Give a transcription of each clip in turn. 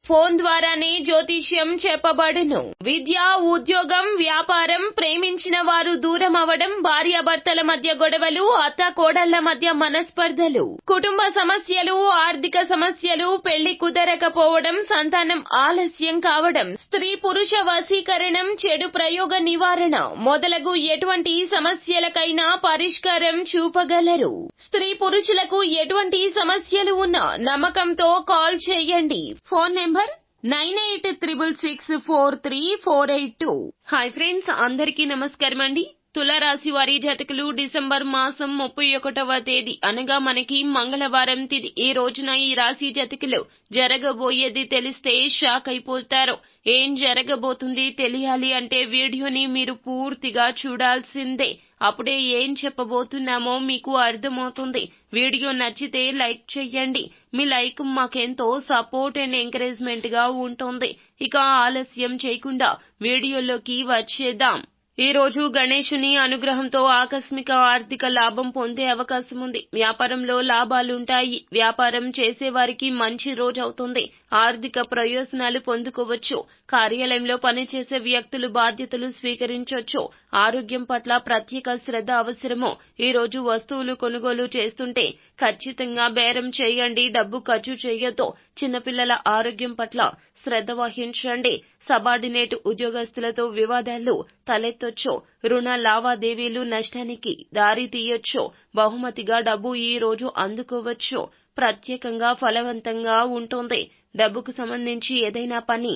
Phone ద్వారానే జ్యోతిష్యం చెప్పబడును. విద్య, ఉద్యోగం, వ్యాపారం, ప్రేమించిన వారు దూరం అవడం, భార్యాభర్తల మధ్య గొడవలు, అత్త కోడళ్ల మధ్య మనస్పర్ధలు, కుటుంబ సమస్యలు, ఆర్థిక సమస్యలు, పెళ్లి కుదరకపోవడం, సంతానం ఆలస్యం కావడం, స్త్రీ పురుష వశీకరణం, చెడు ప్రయోగ నివారణ మొదలగు ఎటువంటి సమస్యలకైనా పరిష్కారం చూపగలరు. స్త్రీ పురుషులకు ఎటువంటి సమస్యలు ఉన్నా నమ్మకంతో కాల్ చేయండి. Phone number 9866643482. హాయ్ ఫ్రెండ్స్, అందరికీ నమస్కారం అండి. తులారాశి వారి జాతకులు డిసెంబర్ మాసం 31వ తేదీ అనగా మనకి మంగళవారం తిథి. ఈ రోజున ఈ రాశి జాతకులు జరగబోయేది తెలిస్తే షాక్ అయిపోతారు. ఏం జరగబోతుంది తెలియాలి అంటే వీడియోని మీరు పూర్తిగా చూడాల్సిందే. అప్పుడే ఏం చెప్పబోతున్నామో మీకు అర్థమవుతుంది. వీడియో నచ్చితే లైక్ చేయండి. మీ లైక్ మాకెంతో సపోర్ట్ అండ్ ఎంకరేజ్మెంట్ గా ఉంటుంది. ఇక ఆలస్యం చేయకుండా వీడియోలోకి వచ్చేద్దాం. ఈ రోజు గణేశుని అనుగ్రహంతో ఆకస్మిక ఆర్థిక లాభం పొందే అవకాశం ఉంది. వ్యాపారంలో లాభాలుంటాయి. వ్యాపారం చేసేవారికి మంచి రోజు అవుతుంది. ఆర్థిక ప్రయోజనాలు పొందుకోవచ్చు. కార్యాలయంలో పనిచేసే వ్యక్తులు బాధ్యతలు స్వీకరించవచ్చు. ఆరోగ్యం పట్ల ప్రత్యేక శ్రద్ధ అవసరము. ఈ రోజు వస్తువులు కొనుగోలు చేస్తుంటే ఖచ్చితంగా బేరం చేయండి. డబ్బు ఖర్చు చేయొద్దు. చిన్నపిల్లల ఆరోగ్యం పట్ల శ్రద్ధ వహించండి. సబార్డినేట్ ఉద్యోగస్తులతో వివాదాలు తలెత్తొచ్చు. రుణ లావాదేవీలు నష్టానికి దారి తీయొచ్చు. బహుమతిగా డబ్బు ఈ రోజు అందుకోవచ్చు. ప్రత్యేకంగా ఫలవంతంగా ఉంటుంది. డబ్బుకు సంబంధించి ఏదైనా పని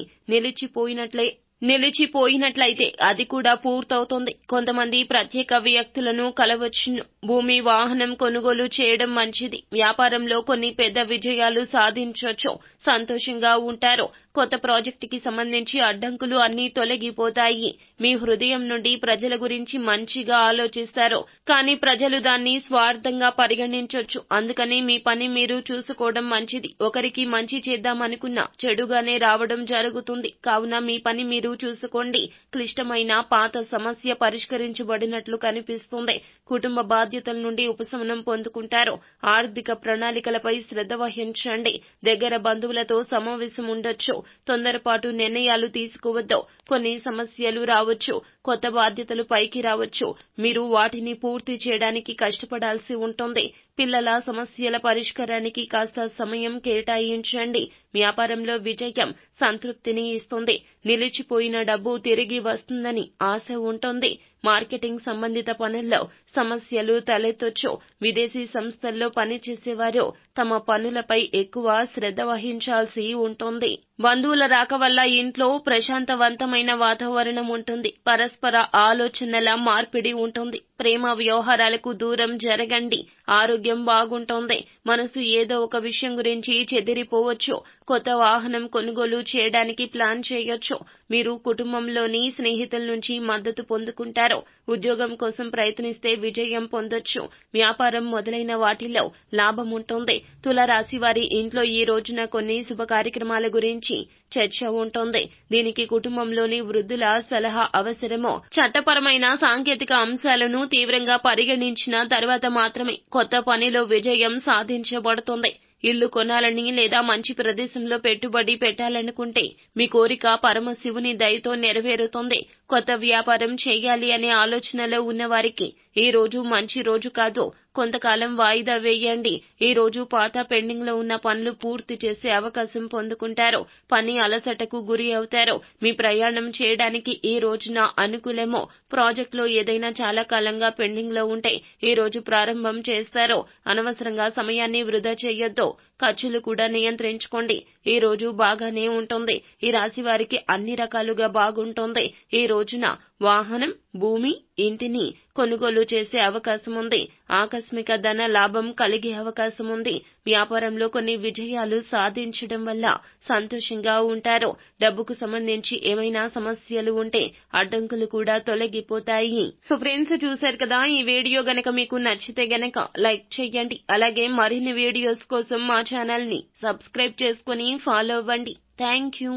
నిలిచిపోయినట్లయితే అది కూడా పూర్తవుతుంది. కొంతమంది ప్రత్యేక వ్యక్తులను కలవచ్చును. భూమి, వాహనం కొనుగోలు చేయడం మంచిది. వ్యాపారంలో కొన్ని పెద్ద విజయాలు సాధించొచ్చు. సంతోషంగా ఉంటారు. కొత్త ప్రాజెక్టుకి సంబంధించి అడ్డంకులు అన్నీ తొలగిపోతాయి. మీ హృదయం నుండి ప్రజల గురించి మంచిగా ఆలోచిస్తారు. కానీ ప్రజలు దాన్ని స్వార్థంగా పరిగణించొచ్చు. అందుకని మీ పని మీరు చూసుకోవడం మంచిది. ఒకరికి మంచి చేద్దామనుకున్నా చెడుగానే రావడం జరుగుతుంది. కావున మీ పని మీరు చూసుకోండి. క్లిష్టమైన పాత సమస్య పరిష్కరించబడినట్లు కనిపిస్తుంది. కుటుంబ బాధ్యతల నుండి ఉపశమనం పొందుకుంటారు. ఆర్థిక ప్రణాళికలపై శ్రద్ధ వహించండి. దగ్గర బంధువులతో సమావేశం ఉండొచ్చు. తొందరపాటు నిర్ణయాలు తీసుకోవద్దు. కొన్ని సమస్యలు రావచ్చు. కొత్త బాధ్యతలు పైకి రావచ్చు. మీరు వాటిని పూర్తి చేయడానికి కష్టపడాల్సి ఉంటుంది. పిల్లల సమస్యల పరిష్కారానికి కాస్త సమయం కేటాయించండి. వ్యాపారంలో విజయం సంతృప్తిని ఇస్తుంది. నిలిచిపోయిన డబ్బు తిరిగి వస్తుందని ఆశ ఉంటుంది. మార్కెటింగ్ సంబంధిత పనుల్లో సమస్యలు తలెత్తొచ్చు. విదేశీ సంస్థల్లో పనిచేసేవారు తమ పనులపై ఎక్కువ శ్రద్ధ వహించాల్సి ఉంటుంది. బంధువుల రాక వల్ల ఇంట్లో ప్రశాంతవంతమైన వాతావరణం ఉంటుంది. పరస్పర ఆలోచనల మార్పిడి ఉంటుంది. ప్రేమ వ్యవహారాలకు దూరం జరగండి. ఆరోగ్యం బాగుంటుంది. మనసు ఏదో ఒక విషయం గురించి చెదిరిపోవచ్చు. కొత్త వాహనం కొనుగోలు చేయడానికి ప్లాన్ చేయొచ్చు. మీరు కుటుంబంలోని స్నేహితుల నుంచి మద్దతు పొందుకుంటారు. ఉద్యోగం కోసం ప్రయత్నిస్తే విజయం పొందొచ్చు. వ్యాపారం మొదలైన వాటిల్లో లాభం ఉంటుంది. తులారాశి వారి ఇంట్లో ఈ రోజున కొన్ని శుభ కార్యక్రమాల గురించి చర్చ ఉంటుంది. దీనికి కుటుంబంలోని వృద్ధుల సలహా అవసరమో. చట్టపరమైన సాంకేతిక అంశాలను తీవ్రంగా పరిగణించిన తర్వాత మాత్రమే కొత్త పనిలో విజయం సాధించబడుతుంది. ఇల్లు కొనాలని లేదా మంచి ప్రదేశంలో పెట్టుబడి పెట్టాలనుకుంటే మీ కోరిక పరమశివుని దయతో నెరవేరుతుంది. కొత్త వ్యాపారం చేయాలి అనే ఆలోచనలో ఉన్నవారికి ఈ రోజు మంచి రోజు కాదు. కొంతకాలం వాయిదా వేయండి. ఈ రోజు పాత పెండింగ్ లో ఉన్న పనులు పూర్తి చేసే అవకాశం పొందుకుంటారు. పని అలసటకు గురి అవుతారు. మీ ప్రయాణం చేయడానికి ఈ రోజున అనుకూలమో. ప్రాజెక్టులో ఏదైనా చాలా కాలంగా పెండింగ్ లో ఉంటే ఈ రోజు ప్రారంభం చేస్తారు. అనవసరంగా సమయాన్ని వృధా చేయొద్దు. ఖర్చులు కూడా నియంత్రించుకోండి. ఈ రోజు బాగానే ఉంటుంది. ఈ రాశి వారికి అన్ని రకాలుగా బాగుంటుంది. ఈ రోజున వాహనం, భూమి, ఇంటిని కొనుగోలు చేసే అవకాశం ఉంది. ఆకస్మిక ధన లాభం కలిగే అవకాశం ఉంది. వ్యాపారంలో కొన్ని విజయాలు సాధించడం వల్ల సంతోషంగా ఉంటారు. డబ్బుకు సంబంధించి ఏమైనా సమస్యలు ఉంటే అడ్డంకులు కూడా తొలగిపోతాయి. సో ఫ్రెండ్స్, చూశారు కదా, ఈ వీడియో గనక మీకు నచ్చితే గనక లైక్ చేయండి. అలాగే మరిన్ని వీడియోస్ కోసం మా ఛానల్ ని సబ్స్క్రైబ్ చేసుకుని ఫాలో అవ్వండి. Thank you.